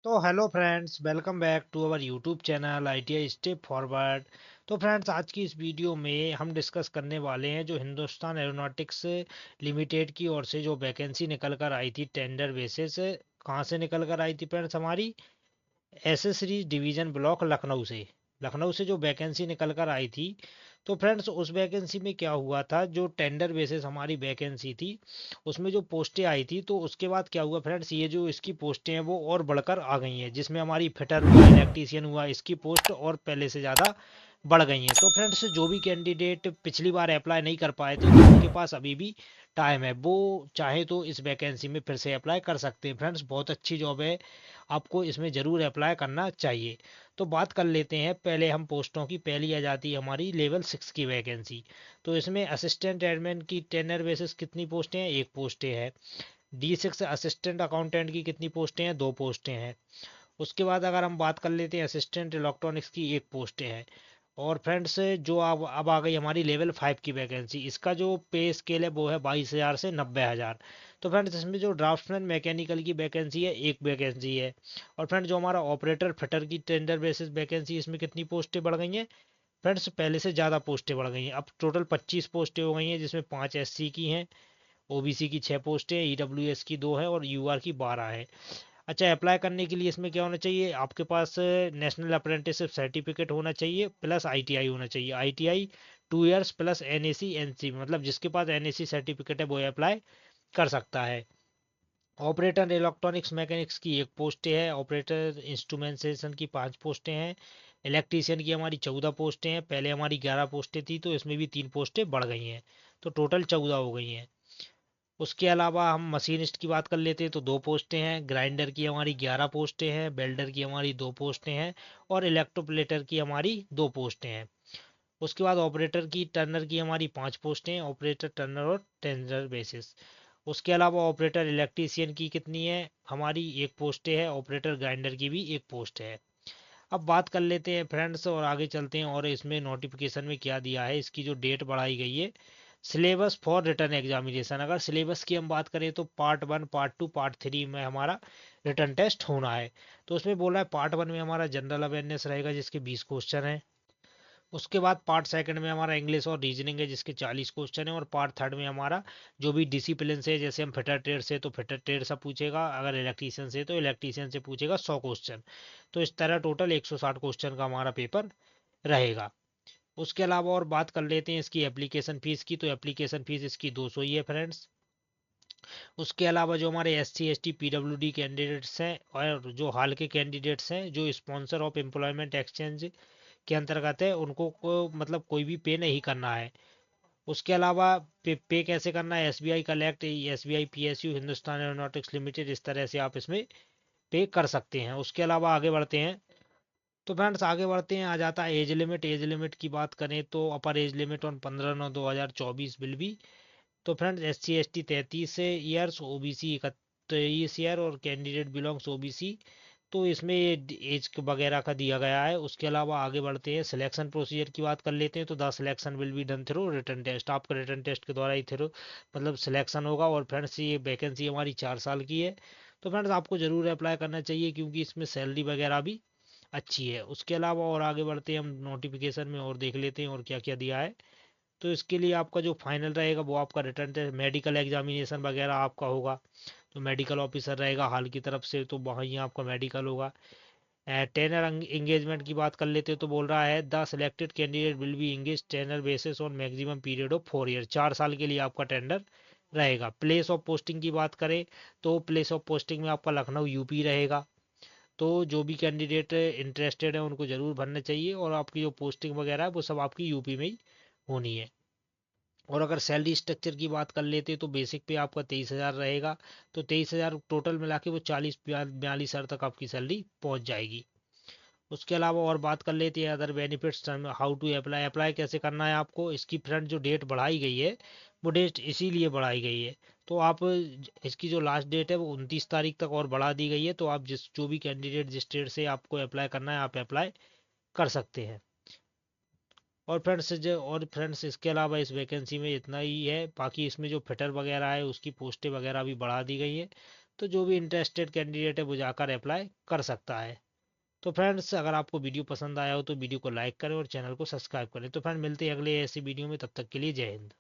तो hello friends, welcome back to our YouTube channel ITI step forward. तो friends, आज की इस वीडियो में हम डिस्कस करने वाले हैं जो हिंदुस्तान एरोनॉटिक्स लिमिटेड की ओर से जो वैकेंसी निकल कर आई थी टेंडर बेसिस। कहाँ से निकल कर आई थी फ्रेंड्स? हमारी एसेसरीज डिवीजन ब्लॉक लखनऊ से जो वैकेंसी निकल कर आई थी। तो फ्रेंड्स, उस वैकेंसी में क्या हुआ था, जो टेंडर बेसिस हमारी वैकेंसी थी उसमें जो पोस्टें आई थी, तो उसके बाद क्या हुआ फ्रेंड्स, ये जो इसकी पोस्टें हैं वो और बढ़कर आ गई हैं, जिसमें हमारी फिटर हुआ, इलेक्ट्रीशियन हुआ, इसकी पोस्ट और पहले से ज़्यादा बढ़ गई हैं। तो फ्रेंड्स, जो भी कैंडिडेट पिछली बार अप्लाई नहीं कर पाए थे तो उनके पास अभी भी टाइम है, वो चाहे तो इस वैकेंसी में फिर से अप्लाई कर सकते हैं। फ्रेंड्स, बहुत अच्छी जॉब है, आपको इसमें ज़रूर अप्लाई करना चाहिए। तो बात कर लेते हैं पहले हम पोस्टों की। पहली आ जाती है हमारी लेवल 6 की वैकेंसी। तो इसमें असिस्टेंट एडमिन की टेनर बेसिस कितनी पोस्टें हैं? एक पोस्टें हैं। D6 असिस्टेंट अकाउंटेंट की कितनी पोस्टें हैं? दो पोस्टें हैं। उसके बाद अगर हम बात कर लेते हैं असिस्टेंट इलेक्ट्रॉनिक्स की, एक पोस्टें हैं। और फ्रेंड्स, जो अब आ गई हमारी लेवल 5 की वैकेंसी। इसका जो पे स्केल है वो है 22,000 से 90,000। तो फ्रेंड्स, इसमें जो ड्राफ्ट्समैन मैकेनिकल की वैकेंसी है, एक वैकेंसी है। और फ्रेंड्स, जो हमारा ऑपरेटर फिटर की टेंडर बेसिस वैकेंसी, इसमें कितनी पोस्टें बढ़ गई हैं? फ्रेंड्स, पहले से ज़्यादा पोस्टें बढ़ गई हैं, अब टोटल 25 पोस्टें हो गई हैं, जिसमें 5 SC की हैं, OBC की 6 पोस्टें, EWS की 2 है और UR की 12 है। अच्छा, अप्लाई करने के लिए इसमें क्या होना चाहिए? आपके पास नेशनल अप्रेंटिसशिप सर्टिफिकेट होना चाहिए, प्लस ITI होना चाहिए। ITI 2 years plus NAC NC, मतलब जिसके पास NAC सर्टिफिकेट है वो अप्लाई कर सकता है। ऑपरेटर इलेक्ट्रॉनिक्स मैकेनिक्स की एक पोस्ट है। ऑपरेटर इंस्ट्रूमेंटेशन की 5 पोस्टें हैं। इलेक्ट्रीशियन की हमारी 14 पोस्टें हैं, पहले हमारी 11 पोस्टें थी, तो इसमें भी 3 पोस्टें बढ़ गई हैं, तो टोटल 14 हो गई हैं। उसके अलावा हम मशीनिस्ट की बात कर लेते हैं तो 2 पोस्टें हैं। ग्राइंडर की हमारी 11 पोस्टें हैं, बेल्डर की हमारी 2 पोस्टें हैं और इलेक्ट्रोप्लेटर की हमारी 2 पोस्टें हैं। उसके बाद ऑपरेटर की टर्नर की हमारी 5 पोस्टें हैं, ऑपरेटर टर्नर और टेंडर बेसिस। उसके अलावा ऑपरेटर इलेक्ट्रीशियन की कितनी है? हमारी एक पोस्ट है। ऑपरेटर ग्राइंडर की भी एक पोस्ट है। अब बात कर लेते हैं फ्रेंड्स और आगे चलते हैं, और इसमें नोटिफिकेशन में क्या दिया है, इसकी जो डेट बढ़ाई गई है। सिलेबस फॉर रिटर्न एग्जामिनेशन, अगर सिलेबस की हम बात करें तो पार्ट 1, पार्ट 2, पार्ट 3 में हमारा रिटर्न टेस्ट होना है। तो उसमें बोला है पार्ट 1 में हमारा जनरल अवेयरनेस रहेगा, जिसके 20 क्वेश्चन है। उसके बाद पार्ट 2 में हमारा इंग्लिश और रीजनिंग है, जिसके 40 क्वेश्चन है। और पार्ट 3 में हमारा जो भी डिसिप्लिन से, जैसे हम फिटर ट्रेड से तो फिटर ट्रेड से पूछेगा, अगर इलेक्ट्रीशियन से तो इलेक्ट्रीशियन से पूछेगा 100 क्वेश्चन। तो इस तरह टोटल 160 क्वेश्चन का हमारा पेपर रहेगा। उसके अलावा और बात कर लेते हैं इसकी एप्लीकेशन फीस की। तो एप्लीकेशन फीस इसकी 200 ही है फ्रेंड्स। उसके अलावा जो हमारे SC ST PWD कैंडिडेट्स हैं और जो हाल के कैंडिडेट्स हैं जो स्पॉन्सर ऑफ एम्प्लॉयमेंट एक्सचेंज के अंतर्गत है, उनको मतलब कोई भी पे नहीं करना है। उसके अलावा पे कैसे करना है? SBI collect, SBI PSU, Hindustan aeronautics limited, इस तरह से आप इसमें पे कर सकते हैं। उसके अलावा आगे बढ़ते हैं। तो फ्रेंड्स, आगे बढ़ते हैं, आ जाता है एज लिमिट। एज लिमिट की बात करें तो upper age limit on 15/9/2024 will be. तो friends, SC ST 33 years, OBC 31 year और कैंडिडेट बिलोंग्स OBC। तो इसमें ये एज वगैरह का दिया गया है। उसके अलावा आगे बढ़ते हैं, सिलेक्शन प्रोसीजर की बात कर लेते हैं। तो the selection will be done through written test, आपका रिटन टेस्ट के द्वारा ही थ्रू मतलब सिलेक्शन होगा। और फ्रेंड्स, ये वैकेंसी हमारी 4 साल की है। तो फ्रेंड्स, आपको ज़रूर अप्लाई करना चाहिए, क्योंकि इसमें सैलरी वगैरह भी अच्छी है। उसके अलावा और आगे बढ़ते हैं हम नोटिफिकेशन में और देख लेते हैं और क्या क्या दिया है। तो इसके लिए आपका जो फाइनल रहेगा वो आपका रिटर्न टेस्ट, मेडिकल एग्जामिनेशन वगैरह आपका होगा। तो मेडिकल ऑफिसर रहेगा हाल की तरफ से, तो वहीं आपका मेडिकल होगा। टेनर एंगेजमेंट की बात कर लेते हो तो बोल रहा है the selected candidate will be engage tenure basis on maximum period of 4 year, 4 साल के लिए आपका टेंडर रहेगा। प्लेस ऑफ पोस्टिंग की बात करें तो प्लेस ऑफ पोस्टिंग में आपका लखनऊ यूपी रहेगा। तो जो भी कैंडिडेट इंटरेस्टेड है उनको ज़रूर भरना चाहिए, और आपकी जो पोस्टिंग वगैरह है वो सब आपकी यूपी में ही होनी है। और अगर सैलरी स्ट्रक्चर की बात कर लेते तो बेसिक पे आपका 23,000 रहेगा। तो 23,000 टोटल मिला के वो 40-42 हज़ार तक आपकी सैलरी पहुंच जाएगी। उसके अलावा और बात कर लेते हैं other benefits, how to apply, apply कैसे करना है आपको। इसकी फ्रंट जो डेट बढ़ाई गई है वो डेट इसीलिए बढ़ाई गई है। तो आप इसकी जो लास्ट डेट है वो 29 तारीख तक और बढ़ा दी गई है। तो आप जिस जो भी कैंडिडेट जिस स्टेट से आपको अप्लाई करना है आप अप्लाई कर सकते हैं। और फ्रेंड्स इसके अलावा इस वैकेंसी में इतना ही है। बाकी इसमें जो फिटर वगैरह है उसकी पोस्टें वगैरह भी बढ़ा दी गई है। तो जो भी इंटरेस्टेड कैंडिडेट है वो जाकर अप्लाई कर सकता है। तो फ्रेंड्स, अगर आपको वीडियो पसंद आया हो तो वीडियो को लाइक करें और चैनल को सब्सक्राइब करें। तो फ्रेंड, मिलते हैं अगले ऐसी वीडियो में, तब तक के लिए जय हिंद।